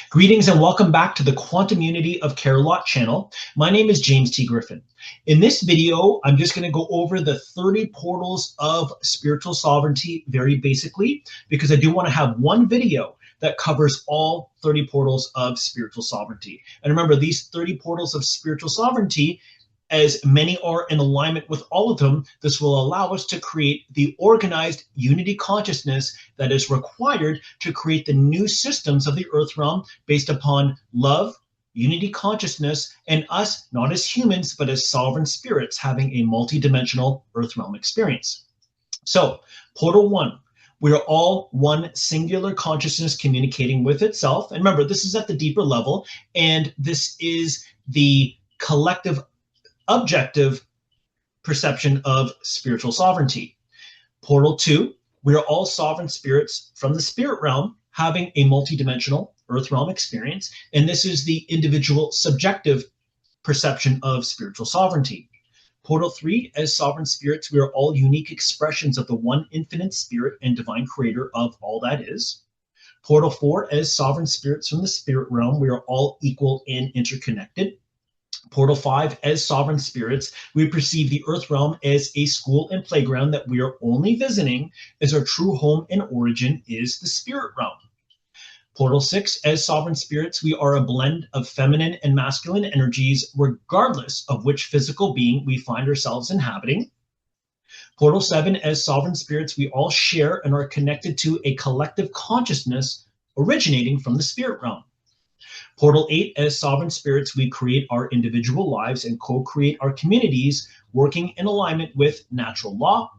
Greetings and welcome back to the QuantumUnity of CARALOT channel. My name is James T. Griffin. In this video, I'm just going to go over the 30 portals of spiritual sovereignty very basically, because I do want to have one video that covers all 30 portals of spiritual sovereignty. And remember, these 30 portals of spiritual sovereignty, as many are in alignment with all of them, this will allow us to create the organized unity consciousness that is required to create the new systems of the earth realm based upon love, unity consciousness, and us, not as humans, but as sovereign spirits having a multidimensional earth realm experience. So, Portal 1. We are all one singular consciousness communicating with itself. And remember, this is at the deeper level, and this is the collective objective perception of spiritual sovereignty. Portal 2, we are all sovereign spirits from the spirit realm having a multidimensional earth realm experience, and this is the individual subjective perception of spiritual sovereignty. Portal 3, as sovereign spirits, we are all unique expressions of the one infinite spirit and divine creator of all that is. Portal 4, as sovereign spirits from the spirit realm, we are all equal and interconnected. Portal 5, as sovereign spirits, we perceive the earth realm as a school and playground that we are only visiting, as our true home and origin is the spirit realm. Portal 6, as sovereign spirits, we are a blend of feminine and masculine energies, regardless of which physical being we find ourselves inhabiting. Portal 7, as sovereign spirits, we all share and are connected to a collective consciousness originating from the spirit realm. Portal 8, as sovereign spirits, we create our individual lives and co-create our communities, working in alignment with natural law.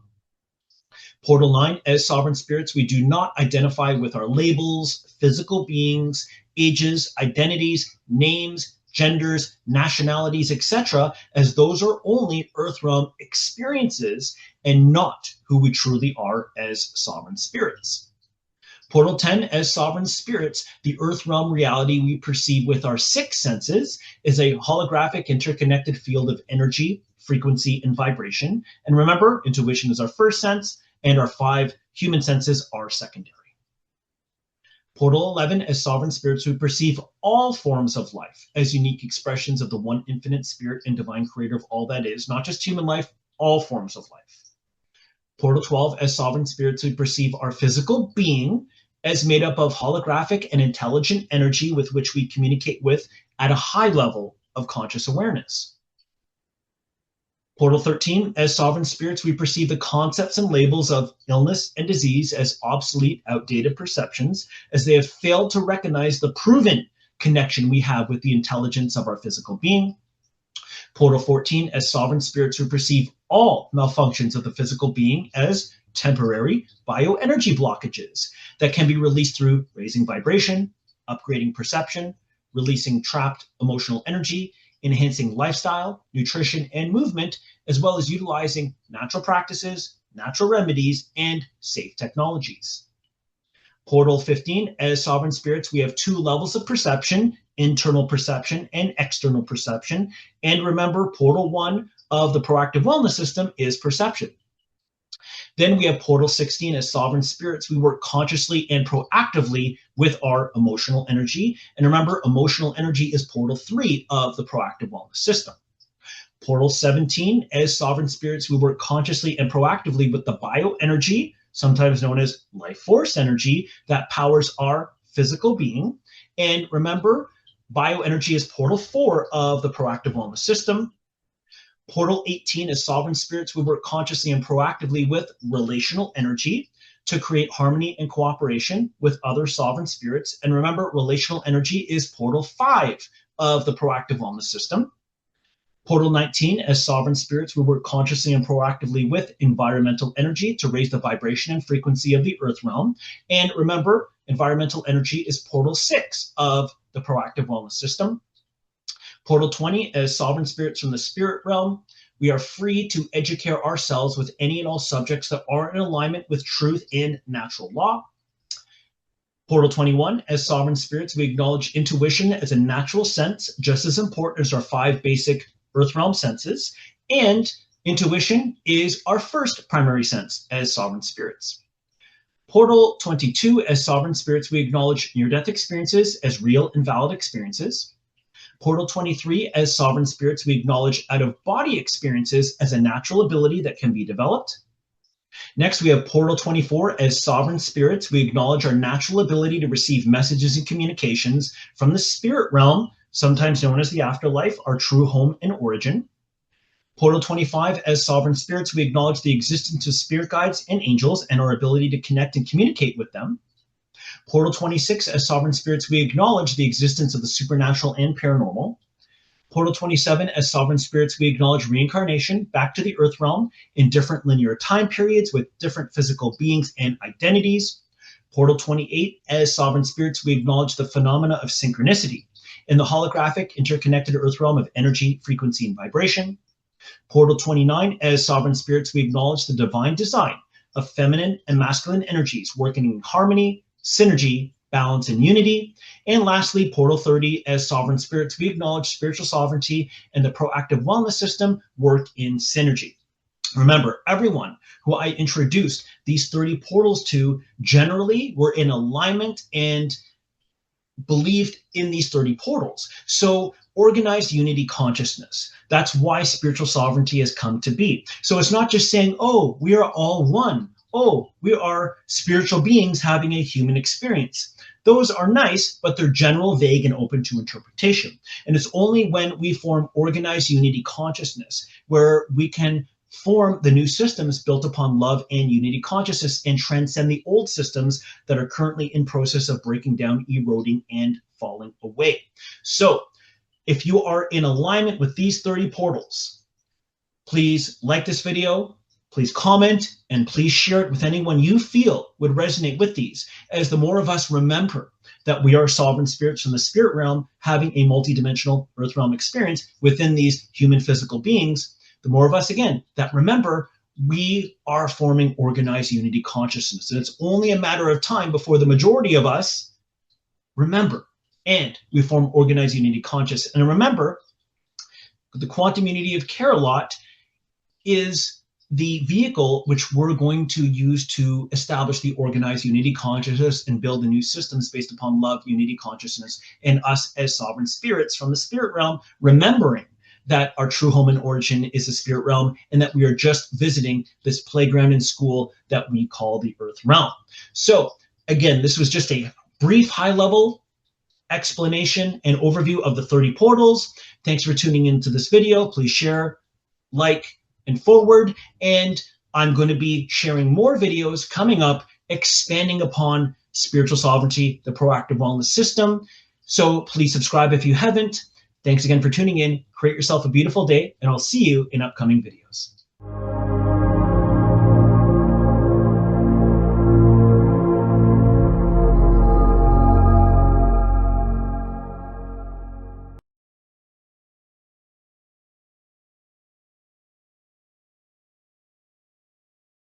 Portal 9, as sovereign spirits, we do not identify with our labels, physical beings, ages, identities, names, genders, nationalities, etc., as those are only earth realm experiences and not who we truly are as sovereign spirits. Portal 10, as sovereign spirits, the earth realm reality we perceive with our 6 senses is a holographic interconnected field of energy, frequency, and vibration. And remember, intuition is our first sense, and our 5 human senses are secondary. Portal 11, as sovereign spirits, we perceive all forms of life as unique expressions of the one infinite spirit and divine creator of all that is, not just human life, all forms of life. Portal 12, as sovereign spirits, we perceive our physical being as made up of holographic and intelligent energy with which we communicate with at a high level of conscious awareness. Portal 13, as sovereign spirits, we perceive the concepts and labels of illness and disease as obsolete, outdated perceptions, as they have failed to recognize the proven connection we have with the intelligence of our physical being. Portal 14, as sovereign spirits, we perceive all malfunctions of the physical being as temporary bioenergy blockages that can be released through raising vibration, upgrading perception, releasing trapped emotional energy, enhancing lifestyle, nutrition, and movement, as well as utilizing natural practices, natural remedies, and safe technologies. Portal 15, as sovereign spirits, we have 2 levels of perception, internal perception and external perception. And remember, Portal 1 of the proactive wellness system is perception. Then we have Portal 16, as sovereign spirits, we work consciously and proactively with our emotional energy. And remember, emotional energy is Portal 3 of the proactive wellness system. Portal 17, as sovereign spirits, we work consciously and proactively with the bioenergy, sometimes known as life force energy, that powers our physical being. And remember, bioenergy is Portal 4 of the proactive wellness system. Portal 18, as sovereign spirits, we work consciously and proactively with relational energy to create harmony and cooperation with other sovereign spirits. And remember, relational energy is Portal 5 of the proactive wellness system. Portal 19, as sovereign spirits, we work consciously and proactively with environmental energy to raise the vibration and frequency of the earth realm. And remember, environmental energy is Portal 6 of the proactive wellness system. Portal 20, as sovereign spirits from the spirit realm, we are free to educate ourselves with any and all subjects that are in alignment with truth and natural law. Portal 21, as sovereign spirits, we acknowledge intuition as a natural sense, just as important as our 5 basic earth realm senses. And intuition is our first primary sense as sovereign spirits. Portal 22, as sovereign spirits, we acknowledge near-death experiences as real and valid experiences. Portal 23, as sovereign spirits, we acknowledge out-of-body experiences as a natural ability that can be developed. Next, we have Portal 24, as sovereign spirits, we acknowledge our natural ability to receive messages and communications from the spirit realm, sometimes known as the afterlife, our true home and origin. Portal 25, as sovereign spirits, we acknowledge the existence of spirit guides and angels and our ability to connect and communicate with them. Portal 26, as sovereign spirits, we acknowledge the existence of the supernatural and paranormal. Portal 27, as sovereign spirits, we acknowledge reincarnation back to the earth realm in different linear time periods with different physical beings and identities. Portal 28, as sovereign spirits, we acknowledge the phenomena of synchronicity in the holographic interconnected earth realm of energy, frequency, and vibration. Portal 29, as sovereign spirits, we acknowledge the divine design of feminine and masculine energies working in harmony, synergy, balance, and unity. And lastly, Portal 30, as sovereign spirits, we acknowledge spiritual sovereignty and the proactive wellness system work in synergy. Remember, everyone who I introduced these 30 portals to generally were in alignment and believed in these 30 portals. So organized unity consciousness. That's why spiritual sovereignty has come to be. So it's not just saying, oh, we are all one. Oh, we are spiritual beings having a human experience. Those are nice, but they're general, vague, and open to interpretation. And it's only when we form organized unity consciousness where we can form the new systems built upon love and unity consciousness and transcend the old systems that are currently in process of breaking down, eroding, and falling away. So if you are in alignment with these 30 portals, please like this video, please comment, and please share it with anyone you feel would resonate with these, as the more of us remember that we are sovereign spirits from the spirit realm having a multidimensional earth realm experience within these human physical beings, the more of us, again, that remember we are forming organized unity consciousness. And it's only a matter of time before the majority of us remember and we form organized unity consciousness. And remember, the QuantumUnity of CARALOT is the vehicle which we're going to use to establish the organized unity consciousness and build the new systems based upon love, unity consciousness, and us as sovereign spirits from the spirit realm, remembering that our true home and origin is the spirit realm and that we are just visiting this playground and school that we call the earth realm. So again, this was just a brief high-level explanation and overview of the 30 portals. Thanks for tuning into this video. Please share, like, and forward. And I'm going to be sharing more videos coming up expanding upon spiritual sovereignty, the proactive wellness system. So please subscribe if you haven't. Thanks again for tuning in. Create yourself a beautiful day, and I'll see you in upcoming videos.